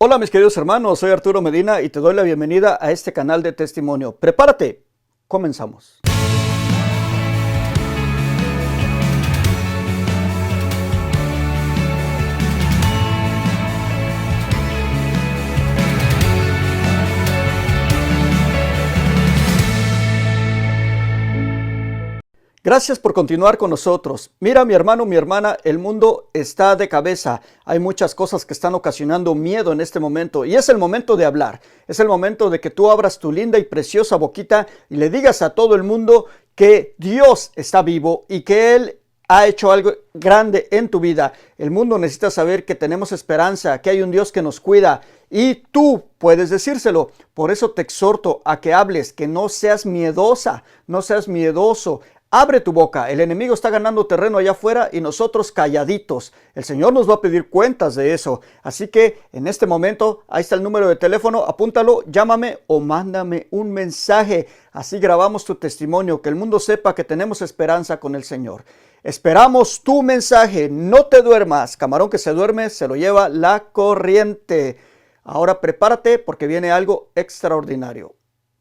Hola mis queridos hermanos, soy Arturo Medina y te doy la bienvenida a este canal de testimonio. Prepárate, comenzamos. Gracias por continuar con nosotros. Mira, mi hermano, mi hermana, el mundo está de cabeza. Hay muchas cosas que están ocasionando miedo en este momento y es el momento de hablar. Es el momento de que tú abras tu linda y preciosa boquita y le digas a todo el mundo que Dios está vivo y que Él ha hecho algo grande en tu vida. El mundo necesita saber que tenemos esperanza, que hay un Dios que nos cuida y tú puedes decírselo. Por eso te exhorto a que hables, que no seas miedosa, no seas miedoso. Abre tu boca, el enemigo está ganando terreno allá afuera y nosotros calladitos. El Señor nos va a pedir cuentas de eso. Así que en este momento, ahí está el número de teléfono, apúntalo, llámame o mándame un mensaje. Así grabamos tu testimonio, que el mundo sepa que tenemos esperanza con el Señor. Esperamos tu mensaje, no te duermas. Camarón que se duerme se lo lleva la corriente. Ahora prepárate porque viene algo extraordinario.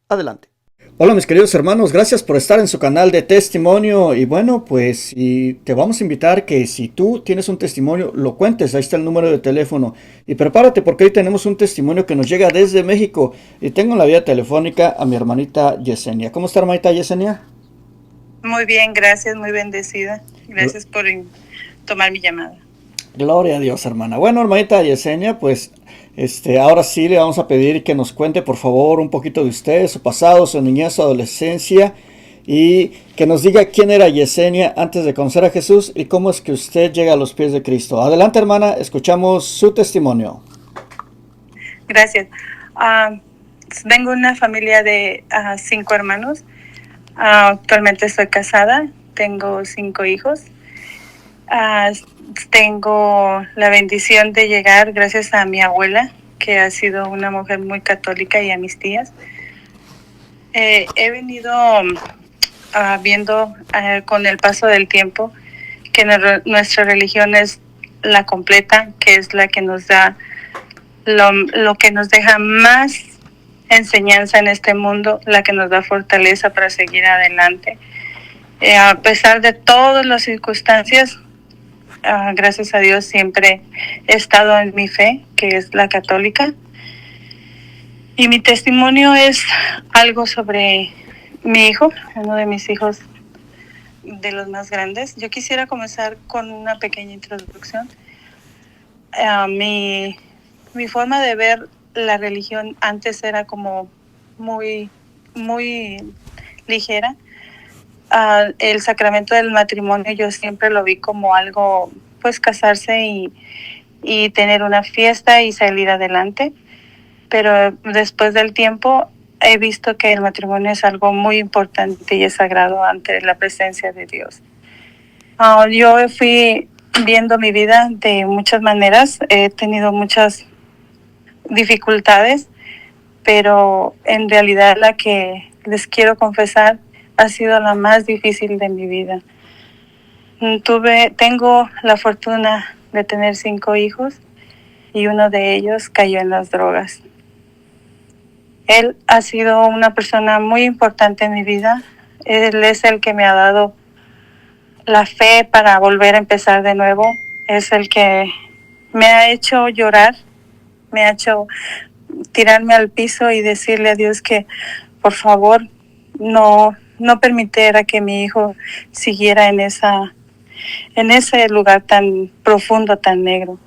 Adelante. Hola mis queridos hermanos, gracias por estar en su canal de testimonio y bueno pues te vamos a invitar que si tú tienes un testimonio lo cuentes, ahí está el número de teléfono y prepárate porque hoy tenemos un testimonio que nos llega desde México y tengo en la vía telefónica a mi hermanita Yesenia. ¿Cómo está hermanita Yesenia? Muy bien, gracias, muy bendecida. Gracias por tomar mi llamada. Gloria a Dios, hermana. Bueno, hermanita Yesenia, pues ahora sí le vamos a pedir que nos cuente, por favor, un poquito de usted, su pasado, su niñez, su adolescencia, y que nos diga quién era Yesenia antes de conocer a Jesús y cómo es que usted llega a los pies de Cristo. Adelante, hermana, escuchamos su testimonio. Gracias. Vengo de una familia de 5 hermanos. Actualmente estoy casada, tengo 5 hijos. Tengo la bendición de llegar gracias a mi abuela, que ha sido una mujer muy católica, y a mis tías. He venido viendo con el paso del tiempo que nuestra religión es la completa, que es la que nos da lo que nos deja más enseñanza en este mundo, la que nos da fortaleza para seguir adelante. A pesar de todas las circunstancias, gracias a Dios siempre he estado en mi fe, que es la católica. Y mi testimonio es algo sobre mi hijo, uno de mis hijos, de los más grandes. Yo quisiera comenzar con una pequeña introducción. Mi forma de ver la religión antes era como muy, muy ligera. El sacramento del matrimonio yo siempre lo vi como algo, pues casarse y tener una fiesta y salir adelante. Pero después del tiempo he visto que el matrimonio es algo muy importante y es sagrado ante la presencia de Dios. Yo fui viendo mi vida de muchas maneras, he tenido muchas dificultades, pero en realidad la que les quiero confesar ha sido la más difícil de mi vida. Tengo la fortuna de tener 5 hijos y uno de ellos cayó en las drogas. Él ha sido una persona muy importante en mi vida. Él es el que me ha dado la fe para volver a empezar de nuevo. Es el que me ha hecho llorar, me ha hecho tirarme al piso y decirle a Dios que por favor no permitiera que mi hijo siguiera en ese lugar tan profundo, tan negro.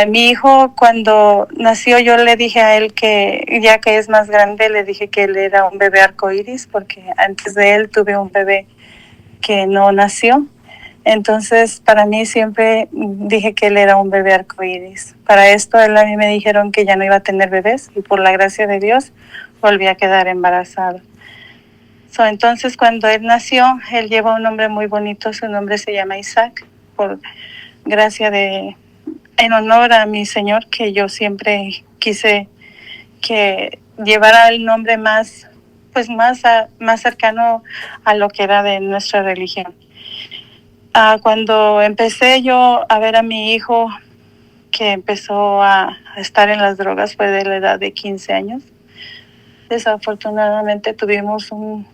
Mi hijo, cuando nació, yo le dije a él que, ya que es más grande, le dije que él era un bebé arcoíris, porque antes de él tuve un bebé que no nació. Entonces, para mí siempre dije que él era un bebé arcoíris. Para esto, a mí me dijeron que ya no iba a tener bebés y por la gracia de Dios volví a quedar embarazada. Entonces, cuando él nació, él lleva un nombre muy bonito. Su nombre se llama Isaac, por gracia en honor a mi Señor, que yo siempre quise que llevara el nombre más cercano a lo que era de nuestra religión. Cuando empecé yo a ver a mi hijo que empezó a estar en las drogas fue de la edad de 15 años. Desafortunadamente tuvimos un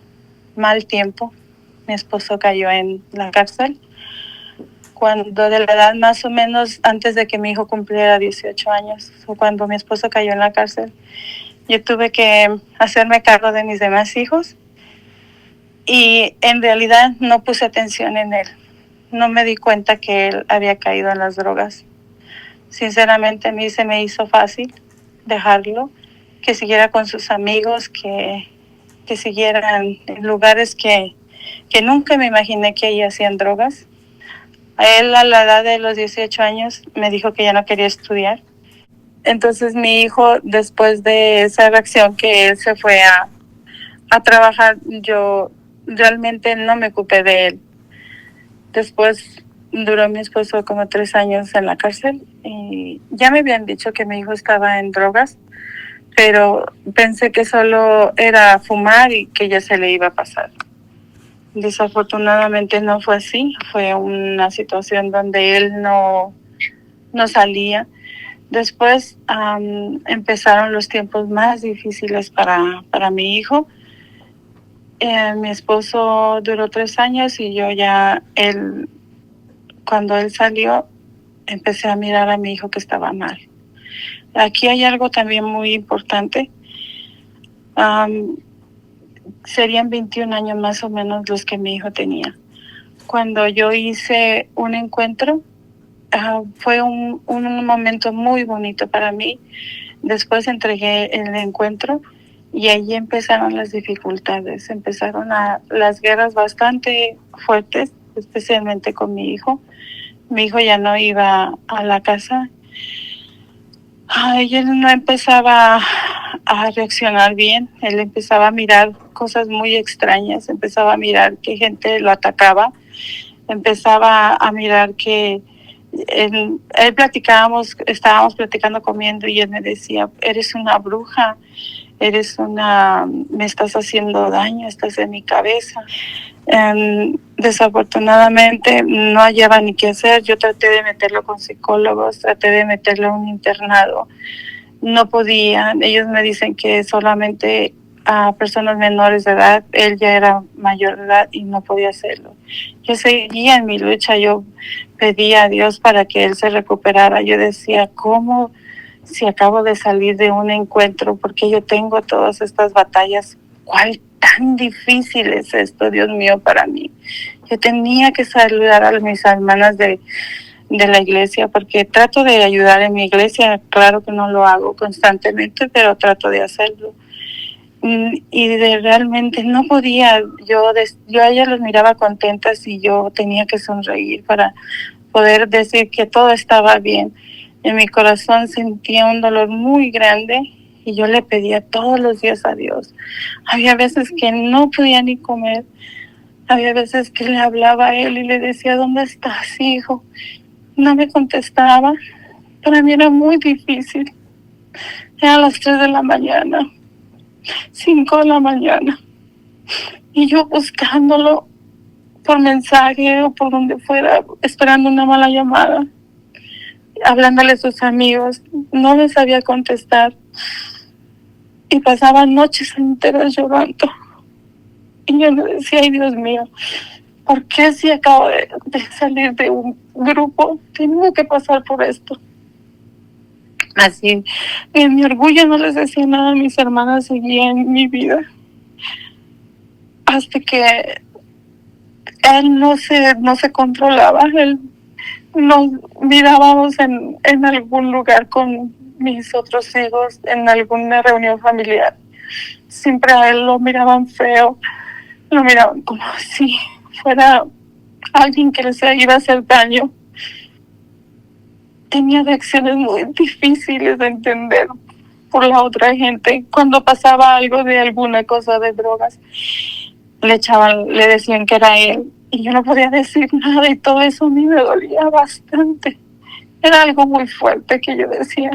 mal tiempo. Mi esposo cayó en la cárcel cuando de la edad más o menos antes de que mi hijo cumpliera 18 años, o cuando mi esposo cayó en la cárcel, yo tuve que hacerme cargo de mis demás hijos y en realidad no puse atención en él. No me di cuenta que él había caído en las drogas. Sinceramente a mí se me hizo fácil dejarlo, que siguiera con sus amigos, que siguieran en lugares que nunca me imaginé que ahí hacían drogas. A él a la edad de los 18 años me dijo que ya no quería estudiar. Entonces mi hijo, después de esa reacción que él se fue a trabajar, yo realmente no me ocupé de él. Después duró mi esposo como 3 años en la cárcel y ya me habían dicho que mi hijo estaba en drogas, pero pensé que solo era fumar y que ya se le iba a pasar. Desafortunadamente no fue así, fue una situación donde él no salía. Después empezaron los tiempos más difíciles para mi hijo. Mi esposo duró 3 años y yo ya, cuando él salió, empecé a mirar a mi hijo que estaba mal. Aquí hay algo también muy importante. Serían 21 años más o menos los que mi hijo tenía. Cuando yo hice un encuentro, fue un momento muy bonito para mí. Después entregué el encuentro y allí empezaron las dificultades. Empezaron las guerras bastante fuertes, especialmente con mi hijo. Mi hijo ya no iba a la casa. Él no empezaba a reaccionar bien. Él empezaba a mirar cosas muy extrañas. Empezaba a mirar que gente lo atacaba. Empezaba a mirar que él estábamos platicando comiendo y él me decía, eres una bruja, me estás haciendo daño, estás en mi cabeza. Desafortunadamente no hallaba ni qué hacer. Yo traté de meterlo con psicólogos, traté de meterlo a un internado. No podía. Ellos me dicen que solamente a personas menores de edad. Él ya era mayor de edad y no podía hacerlo. Yo seguía en mi lucha. Yo pedía a Dios para que él se recuperara. Yo decía, ¿cómo si acabo de salir de un encuentro? Porque yo tengo todas estas batallas. ¿Cuál tan difícil es esto, Dios mío, para mí? Yo tenía que saludar a mis hermanas de la iglesia, porque trato de ayudar en mi iglesia. Claro que no lo hago constantemente, pero trato de hacerlo. Y realmente no podía. Yo a ellas los miraba contentas y yo tenía que sonreír para poder decir que todo estaba bien. En mi corazón sentía un dolor muy grande y yo le pedía todos los días a Dios. Había veces que no podía ni comer. Había veces que le hablaba a él y le decía, ¿dónde estás, hijo? No me contestaba. Para mí era muy difícil. Eran las 3 de la mañana, 5 de la mañana. Y yo buscándolo por mensaje o por donde fuera, esperando una mala llamada, hablándole a sus amigos. No me sabía contestar. Y pasaba noches enteras llorando. Y yo me decía, ay Dios mío, ¿por qué si acabo de salir de un grupo tengo que pasar por esto? Así, en mi orgullo no les decía nada a mis hermanas, seguía en mi vida. Hasta que él no se controlaba. Nos mirábamos en algún lugar con mis otros hijos, en alguna reunión familiar. Siempre a él lo miraban feo, lo miraban como si fuera alguien que les iba a hacer daño. Tenía reacciones muy difíciles de entender por la otra gente. Cuando pasaba algo de alguna cosa de drogas, le decían que era él y yo no podía decir nada y todo eso a mí me dolía bastante. Era algo muy fuerte que yo decía,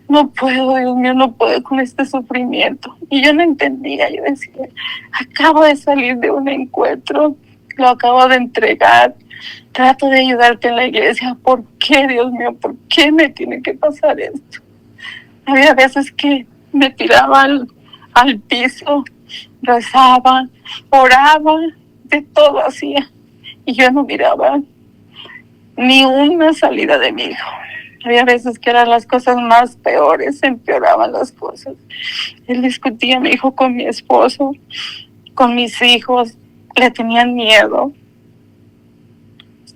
no puedo, Dios mío, no puedo con este sufrimiento. Y yo no entendía, yo decía, acabo de salir de un encuentro, lo acabo de entregar. Trato de ayudarte en la iglesia. ¿Por qué, Dios mío? ¿Por qué me tiene que pasar esto? Había veces que me tiraba al piso, rezaba, oraba, de todo hacía. Y yo no miraba ni una salida de mi hijo. Había veces que eran las cosas más peores, empeoraban las cosas. Él discutía, mi hijo, con mi esposo, con mis hijos, le tenían miedo.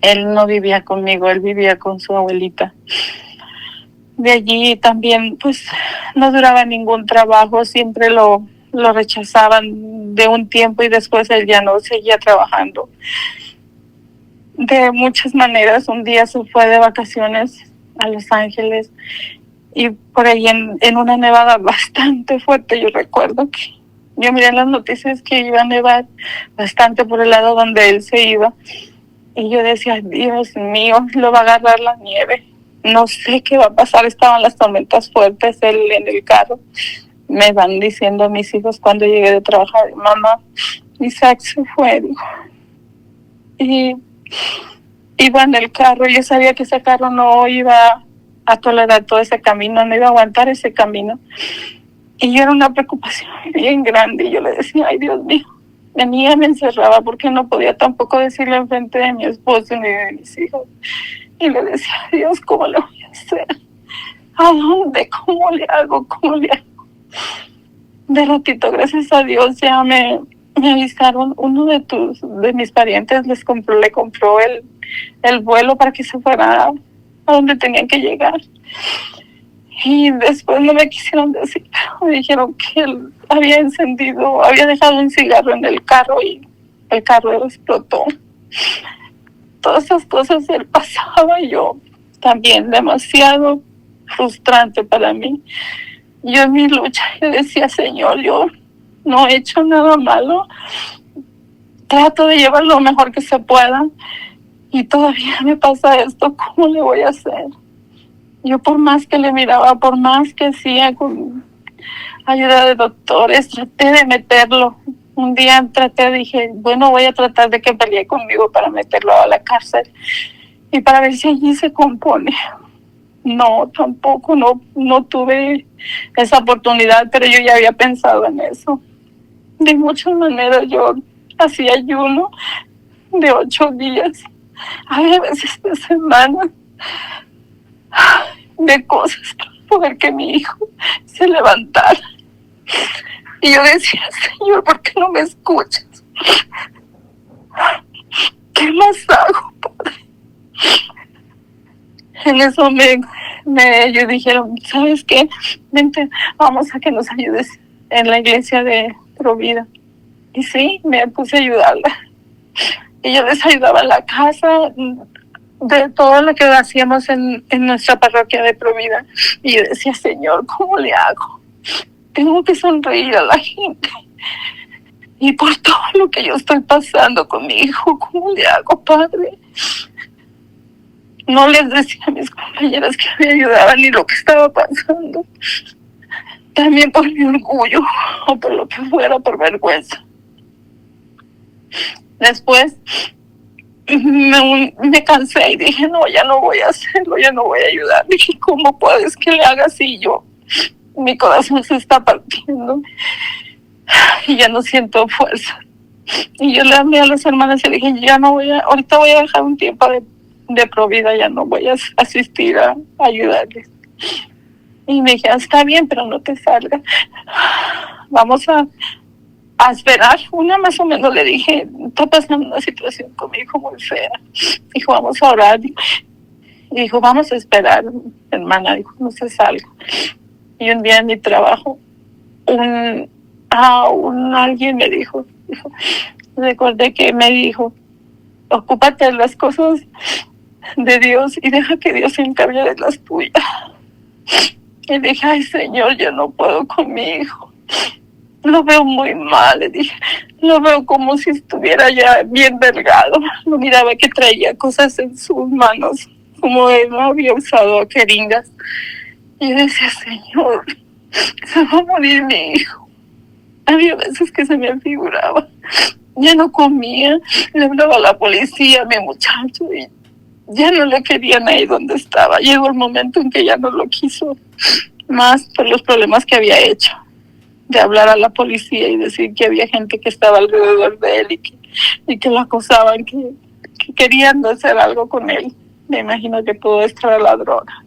Él no vivía conmigo, él vivía con su abuelita. De allí también, pues, no duraba ningún trabajo, siempre lo rechazaban de un tiempo y después él ya no seguía trabajando. De muchas maneras, un día se fue de vacaciones a Los Ángeles y por ahí en una nevada bastante fuerte, yo recuerdo que yo miré en las noticias que iba a nevar bastante por el lado donde él se iba y yo decía, Dios mío, lo va a agarrar la nieve, no sé qué va a pasar. Estaban las tormentas fuertes, él en el carro. Me van diciendo a mis hijos cuando llegué de trabajar, mamá, Isaac se fue, dijo. Y iba en el carro, yo sabía que ese carro no iba a tolerar todo ese camino, no iba a aguantar ese camino. Y yo era una preocupación bien grande, y yo le decía, ay Dios mío, venía, me encerraba porque no podía tampoco decirle enfrente de mi esposo ni de mis hijos. Y le decía, Dios, ¿cómo le voy a hacer? ¿A dónde? ¿Cómo le hago? ¿Cómo le hago? De ratito, gracias a Dios, ya me avisaron, uno de mis parientes le compró el vuelo para que se fuera a donde tenían que llegar. Y después no me quisieron decir, me dijeron que él había dejado un cigarro en el carro y el carro explotó. Todas esas cosas él pasaba y yo también, demasiado frustrante para mí. Yo en mi lucha, yo decía, Señor, yo no he hecho nada malo, trato de llevar lo mejor que se pueda y todavía me pasa esto, ¿cómo le voy a hacer? Yo por más que le miraba, por más que hacía con ayuda de doctores, traté de meterlo. Un día dije, bueno, voy a tratar de que pelee conmigo para meterlo a la cárcel y para ver si allí se compone. No, tampoco, no tuve esa oportunidad, pero yo ya había pensado en eso. De muchas maneras yo hacía ayuno de 8 días, había veces de semanas, de cosas para poder que mi hijo se levantara. Y yo decía, Señor, ¿por qué no me escuchas? ¿Qué más hago, Padre? En eso ellos dijeron, ¿sabes qué? Vente, vamos a que nos ayudes en la iglesia de Provida. Y sí, me puse a ayudarla. Y yo les ayudaba en la casa, de todo lo que hacíamos en nuestra parroquia de Provida. Y yo decía, Señor, ¿cómo le hago? Tengo que sonreír a la gente. Y por todo lo que yo estoy pasando con mi hijo, ¿cómo le hago, Padre? No les decía a mis compañeras que me ayudaban ni lo que estaba pasando. También por mi orgullo o por lo que fuera, por vergüenza. Después me cansé y dije, no, ya no voy a hacerlo, ya no voy a ayudar. Dije, ¿cómo puedes que le haga así? Mi corazón se está partiendo y ya no siento fuerza. Y yo le hablé a las hermanas y dije, ahorita voy a dejar un tiempo de Provida, ya no voy a asistir a ayudarles. Y me dije, está bien, pero no te salgas. Vamos a esperar. Una más o menos le dije, está pasando una situación con mi hijo muy fea. Dijo, vamos a orar. Y dijo, vamos a esperar, hermana. Dijo, no se salga. Y un día en mi trabajo, alguien me dijo, recordé que me dijo, ocúpate de las cosas de Dios y deja que Dios se encargue de las tuyas. Y dije, ay Señor, yo no puedo con mi hijo. Lo veo muy mal, le dije. Lo veo como si estuviera ya bien delgado. Lo miraba que traía cosas en sus manos, como él había usado jeringas. Y yo decía, Señor, se va a morir mi hijo. Había veces que se me figuraba ya no comía, le hablaba a la policía a mi muchacho y ya no le querían ahí donde estaba. Llegó el momento en que ya no lo quiso más por los problemas que había hecho, de hablar a la policía y decir que había gente que estaba alrededor de él y que lo acosaban, que querían hacer algo con él. Me imagino que todo esto era la droga.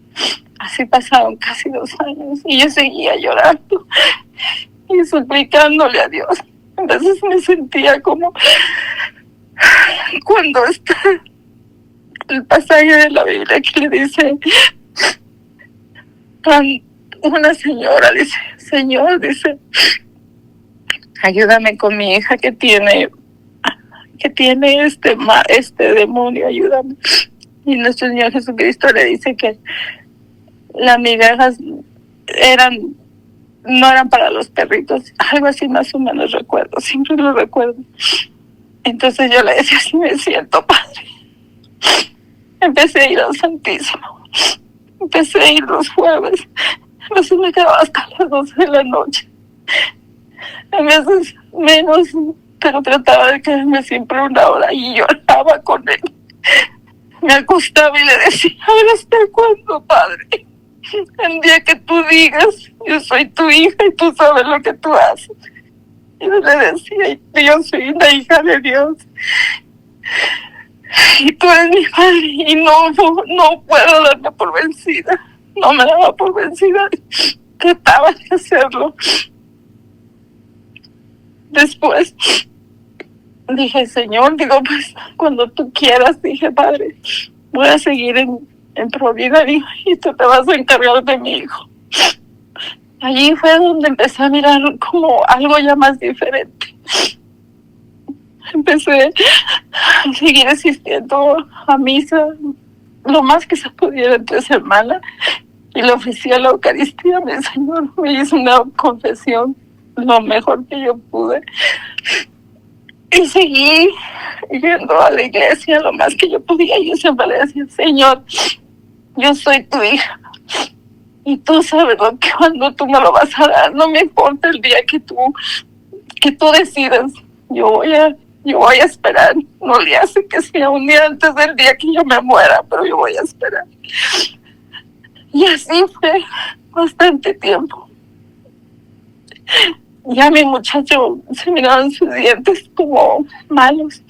Así pasaron casi 2 años y yo seguía llorando y suplicándole a Dios. A veces me sentía como cuando está el pasaje de la Biblia que le dice una señora, dice, Señor, dice, ayúdame con mi hija que tiene este demonio, ayúdame. Y nuestro Señor Jesucristo le dice que las migajas no eran para los perritos, algo así más o menos recuerdo, siempre lo recuerdo. Entonces yo le decía, así me siento, Padre. Empecé a ir al Santísimo, empecé a ir los jueves, a veces me quedaba hasta las 12 de la noche, a veces menos, pero trataba de quedarme siempre 1 hora y lloraba con él. Me acostaba y le decía, a ver, ¿hasta cuándo, Padre? El día que tú digas, yo soy tu hija y tú sabes lo que tú haces. Y yo le decía, yo soy una hija de Dios. Y tú eres mi padre y no puedo darme por vencida. No me daba por vencida. Trataba de hacerlo. Después dije, Señor, digo, pues cuando tú quieras, dije, Padre, voy a seguir en Provida y tú te vas a encargar de mi hijo. Allí fue donde empecé a mirar como algo ya más diferente. Empecé a seguir asistiendo a misa lo más que se pudiera entre semana y le ofrecí a la Eucaristía a mi Señor. Me hizo una confesión lo mejor que yo pude y seguí yendo a la iglesia lo más que yo podía. Yo siempre le decía, Señor, yo soy tu hija y tú sabes lo que cuando tú me lo vas a dar, no me importa el día que tú decidas, yo voy a esperar. No le hace que sea un día antes del día que yo me muera, pero yo voy a esperar. Y así fue bastante tiempo. Ya mi muchacho se miraban sus dientes como malos.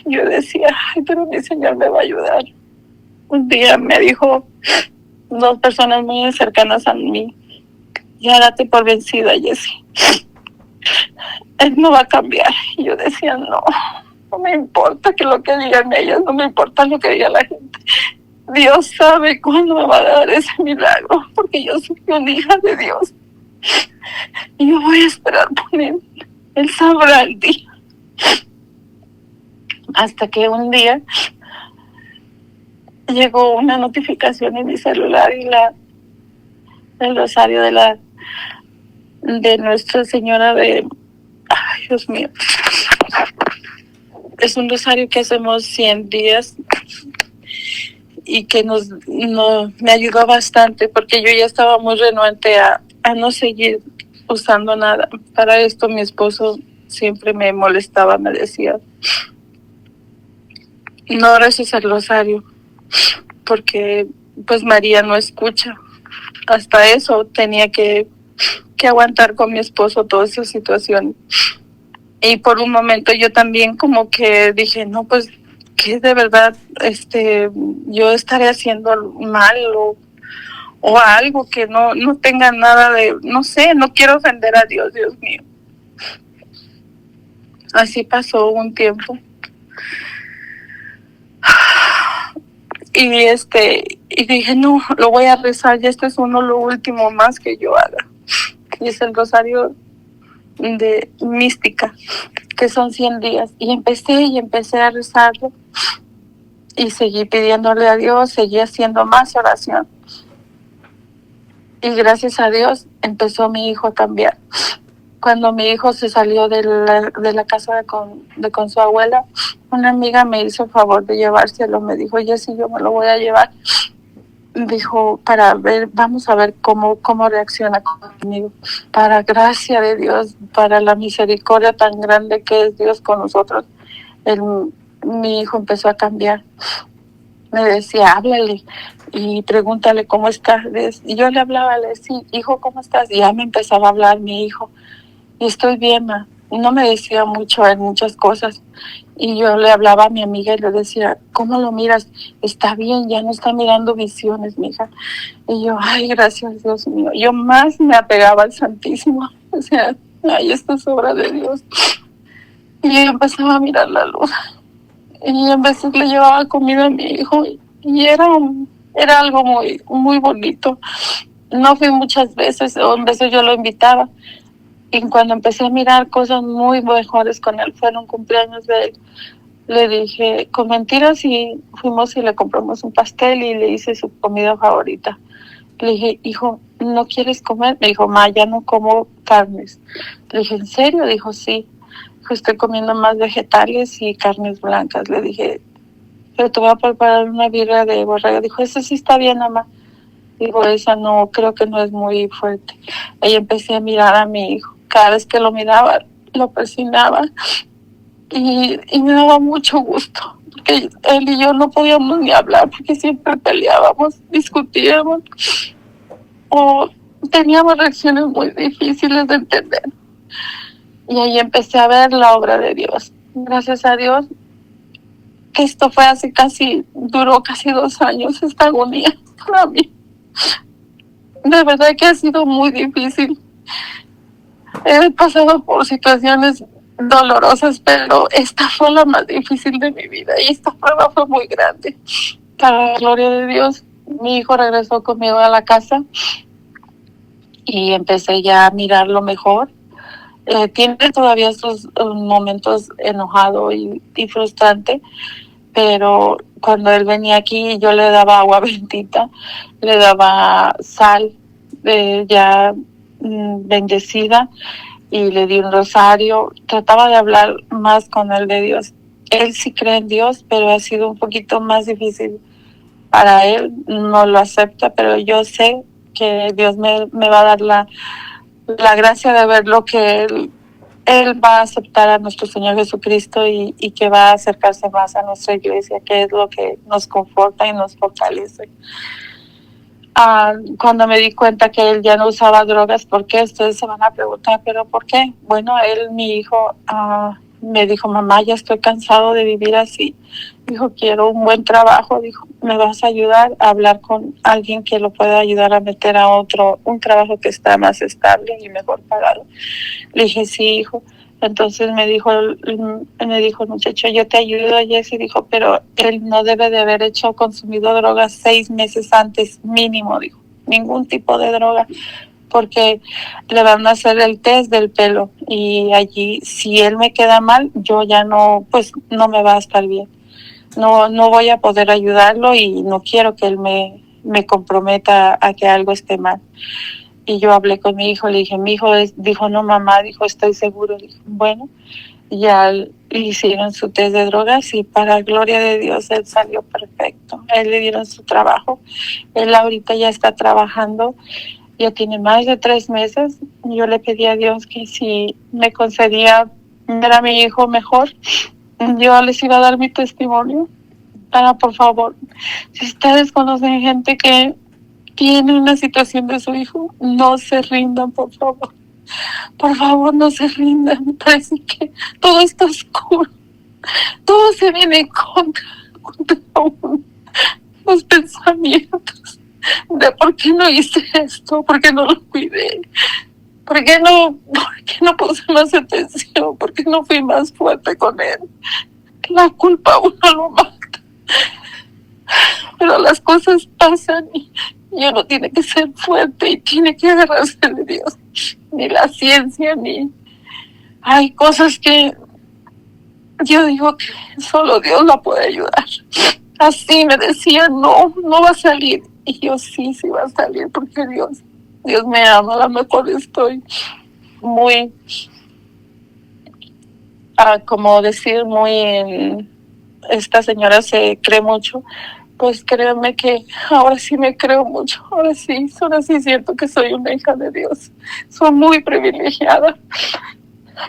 Yo decía, ay, pero mi Señor me va a ayudar. Un día me dijo 2 personas muy cercanas a mí, ya date por vencida, Jessie. Él no va a cambiar. Y yo decía, no me importa que lo que digan ellas, no me importa lo que diga la gente. Dios sabe cuándo me va a dar ese milagro, porque yo soy una hija de Dios. Y yo voy a esperar por él. Él sabrá el día. Hasta que un día llegó una notificación en mi celular y el rosario de Nuestra Señora de... Ay, Dios mío. Es un rosario que hacemos 100 días y que me ayudó bastante porque yo ya estaba muy renuente a no seguir usando nada. Para esto mi esposo siempre me molestaba, me decía, no reces el rosario porque pues María no escucha. Hasta eso tenía que aguantar con mi esposo toda esa situación. Y por un momento yo también como que dije, no, pues que de verdad yo estaré haciendo mal o algo que no tenga nada de, no sé, no quiero ofender a Dios, Dios mío. Así pasó un tiempo. Y dije, no, lo voy a rezar, y esto es lo último más que yo haga. Y es el rosario de mística, que son 100 días. Y empecé a rezarlo. Y seguí pidiéndole a Dios, seguí haciendo más oración. Y gracias a Dios empezó mi hijo a cambiar. Cuando mi hijo se salió de la casa con su abuela, una amiga me hizo el favor de llevárselo. Me dijo, Jessie, yo me lo voy a llevar. dijo, vamos a ver cómo reacciona conmigo. Para gracia de Dios, para la misericordia tan grande que es Dios con nosotros, mi hijo empezó a cambiar. Me decía, háblale y pregúntale cómo estás. Y yo le hablaba, le decía, hijo, ¿cómo estás? Y ya me empezaba a hablar mi hijo. Y estoy bien, ma. No me decía mucho en muchas cosas. Y yo le hablaba a mi amiga y le decía, ¿cómo lo miras? Está bien, ya no está mirando visiones, mija. Y yo, ay, gracias, Dios mío. Yo más me apegaba al Santísimo. O sea, ay, esta es obra de Dios. Y yo empezaba a mirar la luz. Y en veces le llevaba comida a mi hijo. Y era algo muy, muy bonito. No fui muchas veces, o en veces yo lo invitaba. Y cuando empecé a mirar cosas muy mejores con él, fue en un cumpleaños de él, le dije, con mentiras, y fuimos y le compramos un pastel y le hice su comida favorita. Le dije, hijo, ¿no quieres comer? Me dijo, ma, ya no como carnes. Le dije, ¿en serio? Dijo, sí. Dijo, estoy comiendo más vegetales y carnes blancas. Le dije, pero te voy a preparar una birria de borrego. Dijo, eso sí está bien, mamá. Digo, esa no, creo que no es muy fuerte. Ahí empecé a mirar a mi hijo. Cada vez que lo miraba, lo persignaba y me daba mucho gusto. Porque él y yo no podíamos ni hablar porque siempre peleábamos, discutíamos o teníamos reacciones muy difíciles de entender. Y ahí empecé a ver la obra de Dios. Gracias a Dios, que esto fue duró casi 2 años esta agonía para mí. De verdad que ha sido muy difícil. He pasado por situaciones dolorosas, pero esta fue la más difícil de mi vida y esta prueba fue muy grande. Para la gloria de Dios, mi hijo regresó conmigo a la casa y empecé ya a mirarlo mejor. Tiene todavía sus momentos enojado y frustrante, pero cuando él venía aquí yo le daba agua bendita, le daba sal ya bendecida y le di un rosario. Trataba de hablar más con él de Dios. Él sí cree en Dios, pero ha sido un poquito más difícil para él. No lo acepta, pero yo sé que Dios me va a dar la gracia de ver lo que él va a aceptar a nuestro Señor Jesucristo y que va a acercarse más a nuestra iglesia, que es lo que nos conforta y nos fortalece. Cuando me di cuenta que él ya no usaba drogas, ¿por qué? Ustedes se van a preguntar, ¿pero por qué? Bueno, mi hijo, me dijo, mamá, ya estoy cansado de vivir así. Dijo, quiero un buen trabajo. Dijo, ¿me vas a ayudar a hablar con alguien que lo pueda ayudar a meter a un trabajo que está más estable y mejor pagado? Le dije, sí, hijo. Entonces me dijo el muchacho, yo te ayudo, Jessy. Dijo, pero él no debe de haber consumido drogas 6 meses antes, mínimo, dijo. Ningún tipo de droga, porque le van a hacer el test del pelo y allí, si él me queda mal, yo ya no, pues no me va a estar bien. No voy a poder ayudarlo y no quiero que él me comprometa a que algo esté mal. Y yo hablé con mi hijo, le dije, mi hijo dijo, no, mamá, dijo, estoy seguro. Dijo, bueno, ya hicieron su test de drogas y para gloria de Dios él salió perfecto. A él le dieron su trabajo. Él ahorita ya está trabajando, ya tiene más de 3 meses. Yo le pedí a Dios que si me concedía ver a mi hijo mejor, yo les iba a dar mi testimonio. Por favor, si ustedes conocen gente que tiene una situación de su hijo, no se rindan, por favor. Por favor, no se rindan. Me parece que todo está oscuro. Todo se viene contra uno. Los pensamientos de por qué no hice esto, por qué no lo cuidé, por qué no puse más atención, por qué no fui más fuerte con él. La culpa a uno lo mata. Pero las cosas pasan y uno tiene que ser fuerte y tiene que agarrarse de Dios. Ni la ciencia, ni... Hay cosas que yo digo que solo Dios la puede ayudar. Así me decían, no va a salir. Y yo sí va a salir porque Dios me ama. A lo mejor estoy muy, como decir, esta señora se cree mucho, pues créanme que ahora sí me creo mucho, ahora sí siento que soy una hija de Dios. Soy muy privilegiada.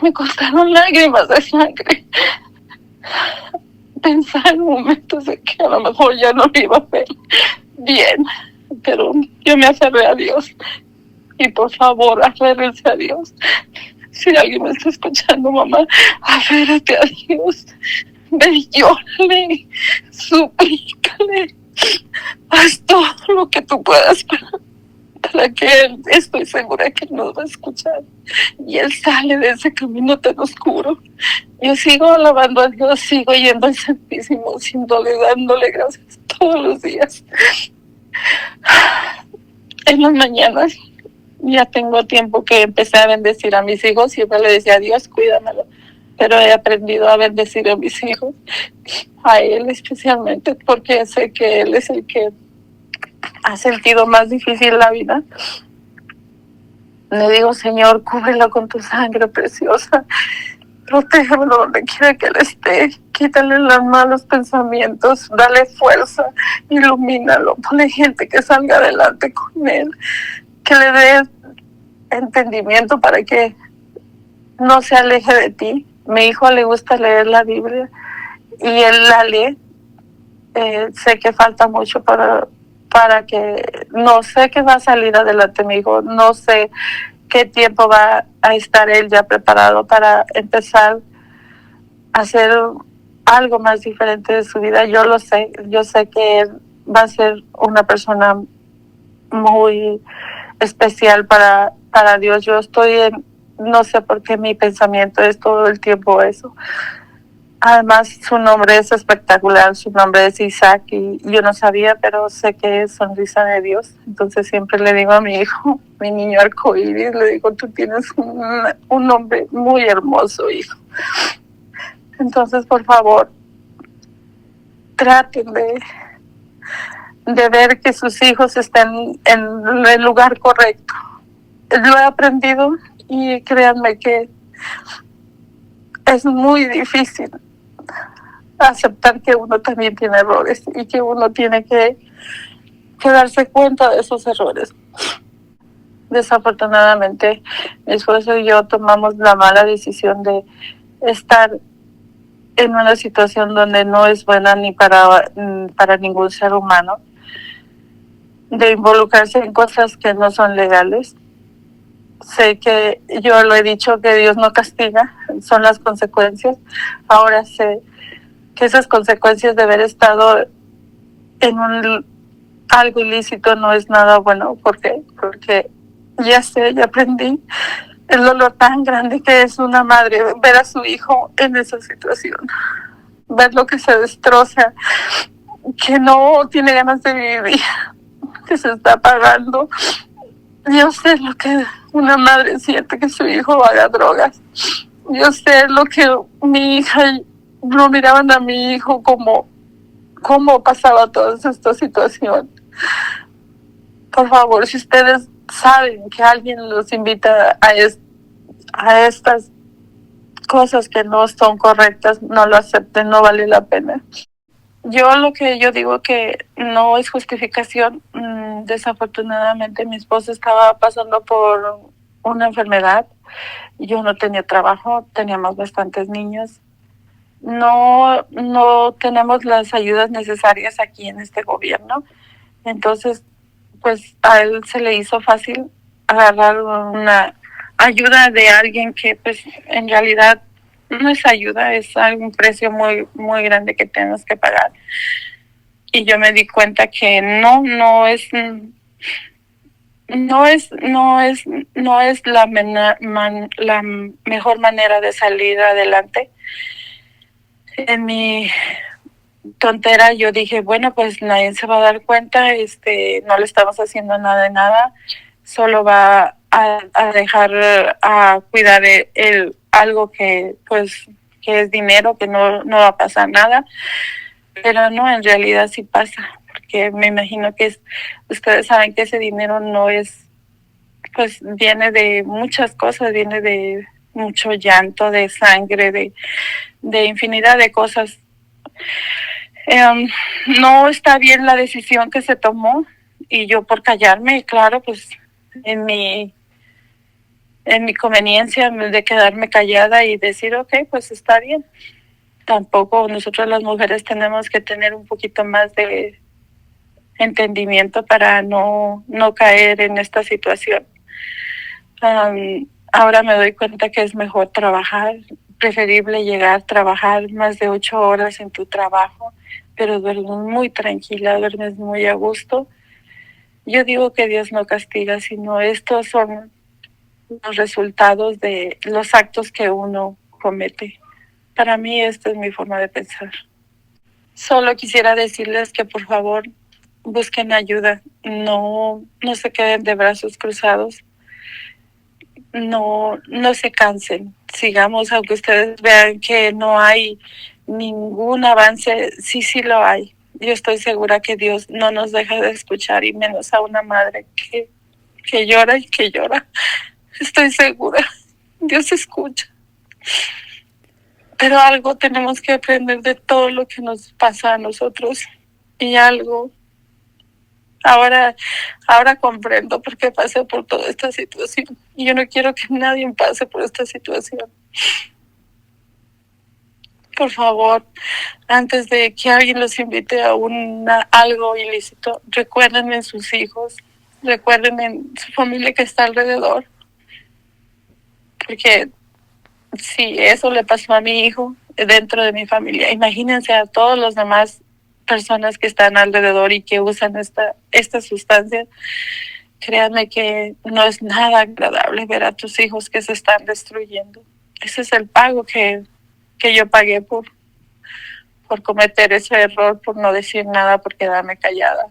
Me costaron lágrimas de sangre pensar en momentos de que a lo mejor ya no me iba a ver bien, pero yo me aferré a Dios. Y por favor, aférrense a Dios. Si alguien me está escuchando, mamá, aférrate a Dios. Ve y llórale, suplícale, haz todo lo que tú puedas para que Él, estoy segura que nos va a escuchar. Y Él sale de ese camino tan oscuro. Yo sigo alabando a Dios, sigo yendo al Santísimo, dándole gracias todos los días. En las mañanas ya tengo tiempo que empecé a bendecir a mis hijos. Siempre le decía a Dios, cuídamelo. Pero he aprendido a bendecir a mis hijos, a Él especialmente, porque sé que Él es el que ha sentido más difícil la vida. Le digo, Señor, cúbrelo con tu sangre preciosa. Protégelo donde quiera que Él esté. Quítale los malos pensamientos. Dale fuerza. Ilumínalo. Ponle gente que salga adelante con Él. Que le dé entendimiento para que no se aleje de ti. Mi hijo le gusta leer la Biblia y él la lee. Sé que falta mucho para que, no sé que va a salir adelante mi hijo, no sé qué tiempo va a estar él ya preparado para empezar a hacer algo más diferente de su vida. Yo lo sé, yo sé que él va a ser una persona muy especial para Dios. Yo estoy no sé por qué mi pensamiento es todo el tiempo eso. Además, su nombre es espectacular, su nombre es Isaac y yo no sabía, pero sé que es sonrisa de Dios. Entonces siempre le digo a mi hijo, mi niño arcoíris, le digo, tú tienes un nombre muy hermoso, hijo. Entonces, por favor, traten de ver que sus hijos estén en el lugar correcto. Lo he aprendido y créanme que es muy difícil aceptar que uno también tiene errores y que uno tiene que darse cuenta de esos errores. Desafortunadamente, mi esposo y yo tomamos la mala decisión de estar en una situación donde no es buena ni para ningún ser humano, de involucrarse en cosas que no son legales. Sé que yo lo he dicho, que Dios no castiga, son las consecuencias. Ahora sé que esas consecuencias de haber estado en algo ilícito no es nada bueno. ¿Por qué? Porque ya sé, ya aprendí el dolor tan grande que es una madre ver a su hijo en esa situación, ver lo que se destroza, que no tiene ganas de vivir, que se está apagando. Yo sé lo que una madre siente que su hijo haga drogas. Yo sé lo que mi hija, no miraban a mi hijo como cómo pasaba toda esta situación. Por favor, si ustedes saben que alguien los invita a estas cosas que no son correctas, no lo acepten, no vale la pena. Lo que yo digo que no es justificación. Desafortunadamente mi esposo estaba pasando por una enfermedad. Yo no tenía trabajo, teníamos bastantes niños. No tenemos las ayudas necesarias aquí en este gobierno. Entonces, pues a él se le hizo fácil agarrar una ayuda de alguien que pues en realidad no es ayuda, es un precio muy, muy grande que tenemos que pagar. Y yo me di cuenta que no es la mejor manera de salir adelante. En mi tontera yo dije, bueno, pues nadie se va a dar cuenta, no le estamos haciendo nada de nada, solo va a dejar a cuidar algo que pues que es dinero, que no va a pasar nada. Pero no, en realidad sí pasa, porque me imagino que ustedes saben que ese dinero no es, pues viene de muchas cosas, viene de mucho llanto, de sangre, de infinidad de cosas. Em, no está bien la decisión que se tomó y yo por callarme, claro, pues en mi, en mi conveniencia de quedarme callada y decir, ok, pues está bien. Tampoco nosotros las mujeres tenemos que tener un poquito más de entendimiento para no caer en esta situación. Ahora me doy cuenta que es mejor trabajar, preferible llegar a trabajar más de 8 horas en tu trabajo, pero duermes muy tranquila, duermes muy a gusto. Yo digo que Dios no castiga, sino estos son los resultados de los actos que uno comete. Para mí esta es mi forma de pensar. Solo quisiera decirles que por favor busquen ayuda, no se queden de brazos cruzados, no se cansen, sigamos, aunque ustedes vean que no hay ningún avance, sí lo hay. Yo estoy segura que Dios no nos deja de escuchar, y menos a una madre que llora y que llora. Estoy segura, Dios escucha. Pero algo tenemos que aprender de todo lo que nos pasa a nosotros, y algo ahora comprendo por qué pasé por toda esta situación. Y yo no quiero que nadie pase por esta situación. Por favor, antes de que alguien los invite a algo ilícito, recuerden en sus hijos, recuerden en su familia que está alrededor. Porque si eso le pasó a mi hijo dentro de mi familia, imagínense a todos los demás personas que están alrededor y que usan esta sustancia. Créanme que no es nada agradable ver a tus hijos que se están destruyendo. Ese es el pago que yo pagué por cometer ese error, por no decir nada, por quedarme callada.